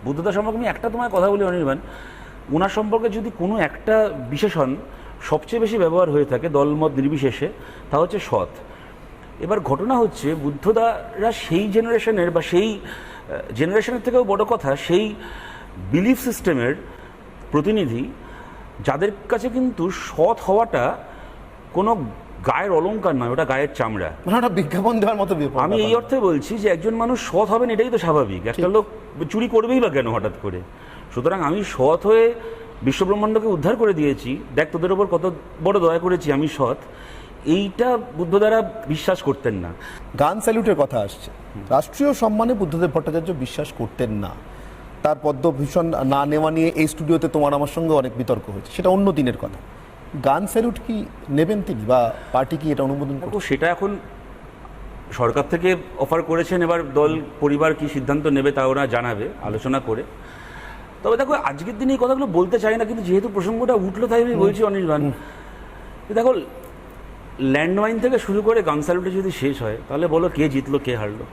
বুদ্ধদা সম্পর্কে আমি একটা তোমায় কথা বলি অনির্বাণ, ওনার সম্পর্কে যদি কোনো একটা বিশেষণ সবচেয়ে বেশি ব্যবহার হয়ে থাকে দলমত নির্বিশেষে, তা হচ্ছে সৎ। এবার ঘটনা হচ্ছে বুদ্ধদারা সেই জেনারেশনের বা সেই জেনারেশনের থেকেও বড় কথা সেই বিলিফ সিস্টেমের প্রতিনিধি, যাদের কাছে কিন্তু সৎ হওয়াটা কোনো গায়ের অলংকার নয়, ওটা গায়ের চামড়া। মানে ওটা বিজ্ঞাপন দেওয়ার মতো ব্যাপার। আমি এই অর্থে বলছি যে একজন মানুষ সৎ হবেন এটাই তো স্বাভাবিক, একটা লোক চুরি করবেই বা কেন হঠাৎ করে? সুতরাং আমি সৎ হয়ে বিশ্বব্রহ্মাণ্ডকে উদ্ধার করে দিয়েছি, দেখ তোদের ওপর কত বড় দয়া করেছি, আমি সৎ, এইটা বুদ্ধ দ্বারা বিশ্বাস করতেন না। গান স্যালুটের কথা আসছে, রাষ্ট্রীয় সম্মানে বুদ্ধদেব ভট্টাচার্য বিশ্বাস করতেন না। তার পদ্মভূষণ না নেওয়া নিয়ে এই স্টুডিওতে তোমার আমার সঙ্গে অনেক বিতর্ক হয়েছে, সেটা অন্য দিনের কথা। গান স্যালুট কি নেবেন তিনি, বা পার্টি কি এটা অনুমোদন করবে? সেটা এখন সরকার থেকে অফার করেছেন, এবার দল পরিবার কি সিদ্ধান্ত নেবে তা ওরা জানাবে আলোচনা করে। তবে দেখো, আজকের দিনে এই কথাগুলো বলতে চাই না, কিন্তু যেহেতু প্রসঙ্গটা উঠলো তাই আমি বলছি অনির্বাণ, দেখো ল্যান্ডমাইন থেকে শুরু করে গান স্যালুটে যদি শেষ হয়, তাহলে বলো কে জিতলো কে হারলো?